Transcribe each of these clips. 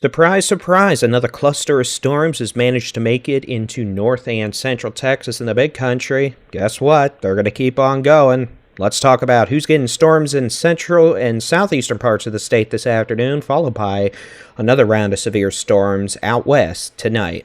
Surprise, surprise, another cluster of storms has managed to make it into North and Central Texas in the big country. Guess what? They're going to keep on going. Let's talk about who's getting storms in central and southeastern parts of the state this afternoon, followed by another round of severe storms out west tonight.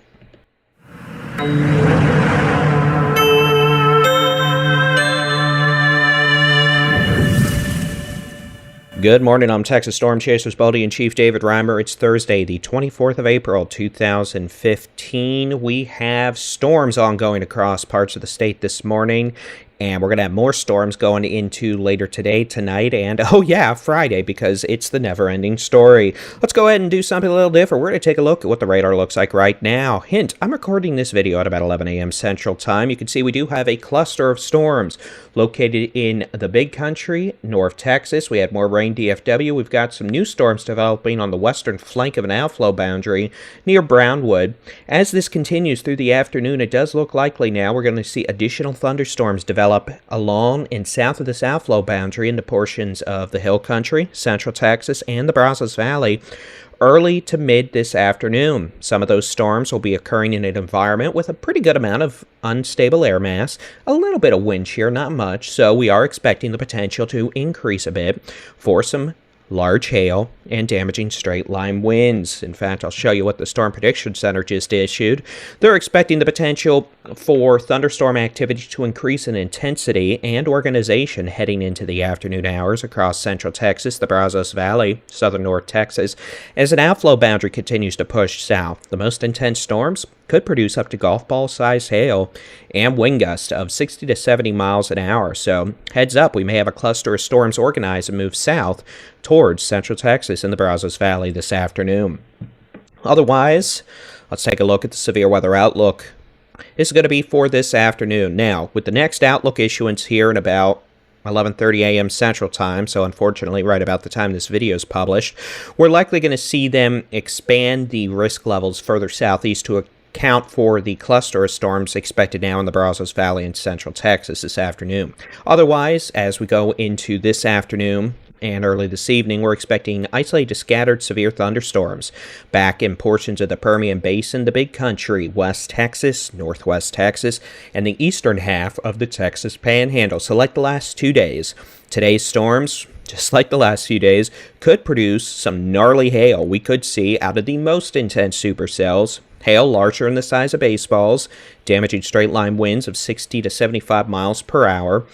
Good morning, I'm Texas Storm Chasers Baldyinchief David Reimer. It's Thursday, the 24th of April, 2015. We have storms ongoing across parts of the state this morning, and we're going to have more storms going into later today, tonight, and, oh yeah, Friday, because it's the never-ending story. Let's go ahead and do something a little different. We're going to take a look at what the radar looks like right now. Hint, I'm recording this video at about 11 a.m. Central Time. You can see we do have a cluster of storms located in the big country, North Texas. We had more rain DFW. We've got some new storms developing on the western flank of an outflow boundary near Brownwood. As this continues through the afternoon, it does look likely now we're going to see additional thunderstorms develop along and south of this outflow boundary into portions of the Hill Country, Central Texas, and the Brazos Valley early to mid this afternoon. Some of those storms will be occurring in an environment with a pretty good amount of unstable air mass, a little bit of wind shear, not much, so we are expecting the potential to increase a bit for some large hail and damaging straight-line winds. In fact, I'll show you what the Storm Prediction Center just issued. They're expecting the potential for thunderstorm activity to increase in intensity and organization heading into the afternoon hours across central Texas, the Brazos Valley, southern North Texas, as an outflow boundary continues to push south. The most intense storms could produce up to golf ball-sized hail and wind gusts of 60 to 70 miles an hour. So heads up, we may have a cluster of storms organized and move south towards central Texas in the Brazos Valley this afternoon. Otherwise, let's take a look at the severe weather outlook. This is going to be for this afternoon. Now, with the next outlook issuance here in about 11:30 a.m. Central Time, so unfortunately right about the time this video is published, we're likely going to see them expand the risk levels further southeast to account for the cluster of storms expected now in the Brazos Valley in central Texas this afternoon. Otherwise, as we go into this afternoon and early this evening, we're expecting isolated scattered severe thunderstorms back in portions of the Permian Basin, the big country, West Texas, Northwest Texas, and the eastern half of the Texas Panhandle. So like the last 2 days, today's storms, just like the last few days, could produce some gnarly hail. We could see out of the most intense supercells, hail larger in the size of baseballs, damaging straight-line winds of 60 to 75 miles per hour,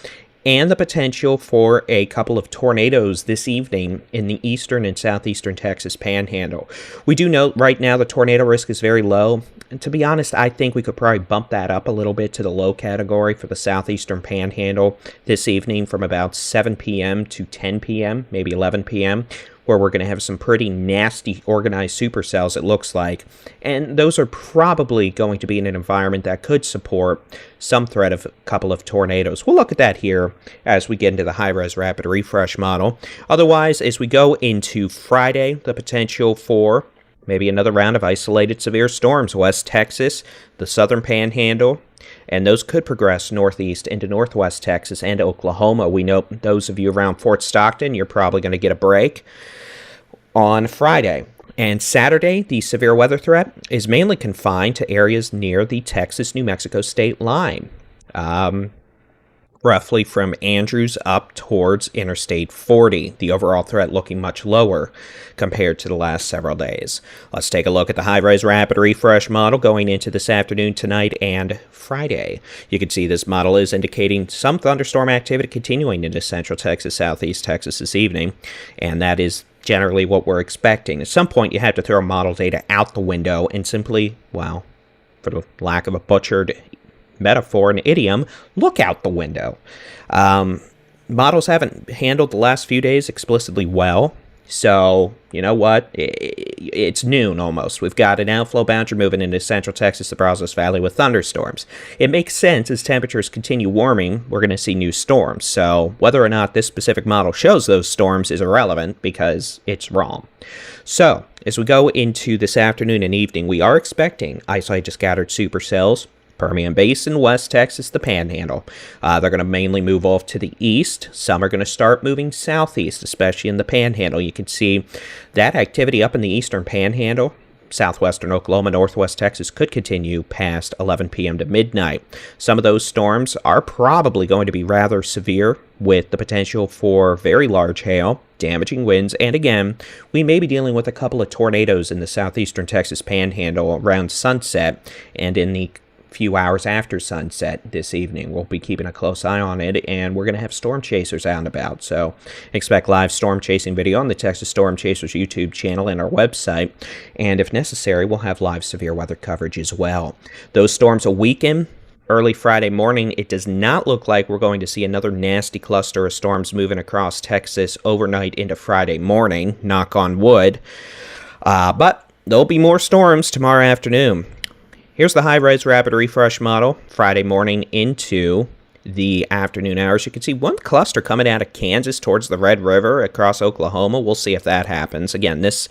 and the potential for a couple of tornadoes this evening in the eastern and southeastern Texas Panhandle. We do note right now the tornado risk is very low, and to be honest, I think we could probably bump that up a little bit to the low category for the southeastern Panhandle this evening from about 7 p.m. to 10 p.m., maybe 11 p.m., where we're going to have some pretty nasty organized supercells, it looks like. And those are probably going to be in an environment that could support some threat of a couple of tornadoes. We'll look at that here as we get into the high-res rapid refresh model. Otherwise, as we go into Friday, the potential for maybe another round of isolated severe storms, West Texas, the southern Panhandle, and those could progress northeast into northwest Texas and Oklahoma. We know those of you around Fort Stockton, you're probably going to get a break on Friday. And Saturday, the severe weather threat is mainly confined to areas near the Texas-New Mexico state line, roughly from Andrews up towards Interstate 40. The overall threat looking much lower compared to the last several days. Let's take a look at the high-res rapid refresh model going into this afternoon, tonight, and Friday. You can see this model is indicating some thunderstorm activity continuing into central Texas, southeast Texas this evening, and that is generally what we're expecting. At some point, you have to throw model data out the window and simply, well, for the lack of a butchered metaphor and idiom, look out the window. Models haven't handled the last few days explicitly well, so you know what? It's noon almost. We've got an outflow boundary moving into central Texas, the Brazos Valley with thunderstorms. It makes sense as temperatures continue warming, we're going to see new storms. So whether or not this specific model shows those storms is irrelevant because it's wrong. So as we go into this afternoon and evening, we are expecting isolated scattered supercells Permian Basin, West Texas, the Panhandle. They're going to mainly move off to the east. Some are going to start moving southeast, especially in the Panhandle. You can see that activity up in the eastern Panhandle. Southwestern Oklahoma, northwest Texas could continue past 11 p.m. to midnight. Some of those storms are probably going to be rather severe, with the potential for very large hail, damaging winds, and again, we may be dealing with a couple of tornadoes in the southeastern Texas Panhandle around sunset and in the few hours after sunset this evening. We'll be keeping a close eye on it, and we're going to have storm chasers out and about, so expect live storm chasing video on the Texas Storm Chasers YouTube channel and our website, and if necessary, we'll have live severe weather coverage as well. Those storms will weaken early Friday morning. It does not look like we're going to see another nasty cluster of storms moving across Texas overnight into Friday morning, knock on wood, but there'll be more storms tomorrow afternoon. Here's the high-res rapid refresh model, Friday morning into the afternoon hours. You can see one cluster coming out of Kansas towards the Red River across Oklahoma. We'll see if that happens. Again, it's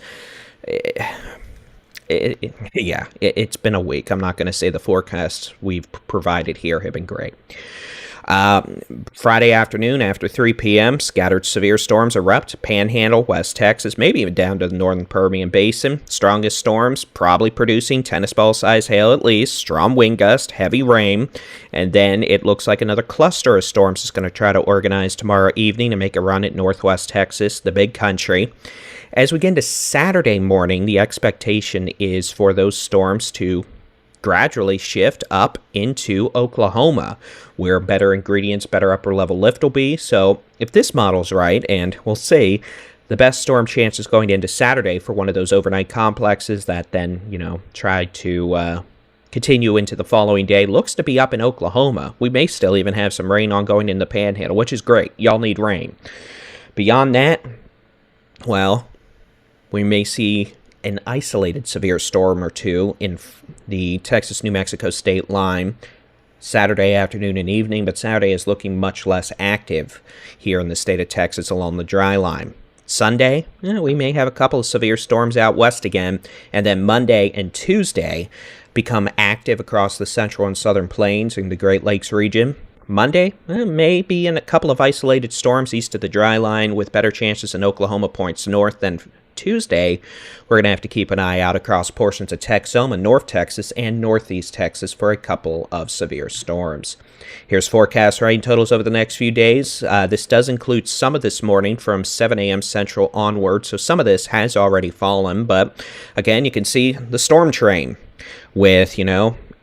been a week. I'm not going to say the forecasts we've provided here have been great. Friday afternoon after 3 p.m., scattered severe storms erupt. Panhandle, West Texas, maybe even down to the northern Permian Basin. Strongest storms probably producing tennis ball size hail at least, strong wind gust, heavy rain, and then it looks like another cluster of storms is going to try to organize tomorrow evening and make a run at northwest Texas, the big country. As we get into Saturday morning, the expectation is for those storms to gradually shift up into Oklahoma, where better ingredients, better upper level lift will be. So if this model's right, and we'll see, the best storm chances going into Saturday for one of those overnight complexes that then, try to continue into the following day looks to be up in Oklahoma. We may still even have some rain ongoing in the Panhandle, which is great. Y'all need rain. Beyond that, well, we may see an isolated severe storm or two in the Texas-New Mexico state line Saturday afternoon and evening, but Saturday is looking much less active here in the state of Texas along the dry line. Sunday, we may have a couple of severe storms out west again, and then Monday and Tuesday become active across the central and southern plains in the Great Lakes region. Monday, maybe in a couple of isolated storms east of the dry line with better chances in Oklahoma points north than Tuesday. We're going to have to keep an eye out across portions of Texoma and North Texas and Northeast Texas for a couple of severe storms. Here's forecast rain totals over the next few days. This does include some of this morning from 7 a.m. Central onward, so some of this has already fallen, but again, you can see the storm train with,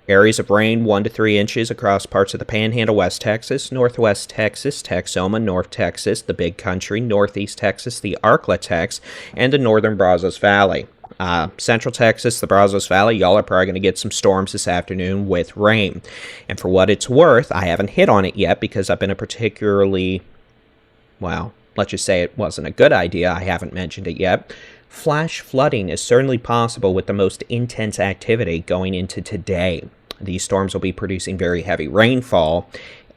areas of rain 1 to 3 inches across parts of the Panhandle, West Texas, Northwest Texas, Texoma, North Texas, the Big Country, Northeast Texas, the Arklatex, and the northern Brazos Valley. Central Texas, the Brazos Valley, y'all are probably going to get some storms this afternoon with rain. And for what it's worth, I haven't hit on it yet because I've been a particularly, let's just say it wasn't a good idea. I haven't mentioned it yet. Flash flooding is certainly possible with the most intense activity going into today. These storms will be producing very heavy rainfall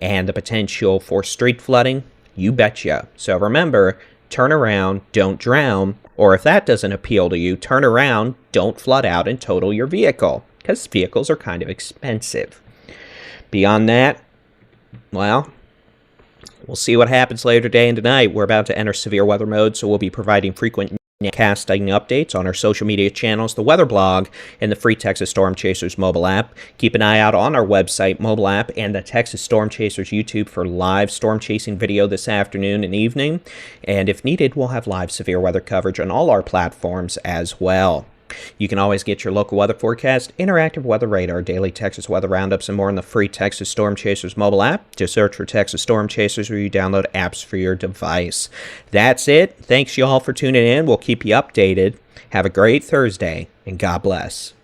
and the potential for street flooding, you betcha. So remember, turn around, don't drown, or if that doesn't appeal to you, turn around, don't flood out and total your vehicle, because vehicles are kind of expensive. Beyond that, we'll see what happens later today and tonight. We're about to enter severe weather mode, so we'll be providing frequent casting updates on our social media channels, the weather blog, and the free Texas Storm Chasers mobile app. Keep an eye out on our website, mobile app, and the Texas Storm Chasers YouTube for live storm chasing video this afternoon and evening. And if needed, we'll have live severe weather coverage on all our platforms as well. You can always get your local weather forecast, interactive weather radar, daily Texas weather roundups, and more in the free Texas Storm Chasers mobile app. Just search for Texas Storm Chasers where you download apps for your device. That's it. Thanks, y'all, for tuning in. We'll keep you updated. Have a great Thursday, and God bless.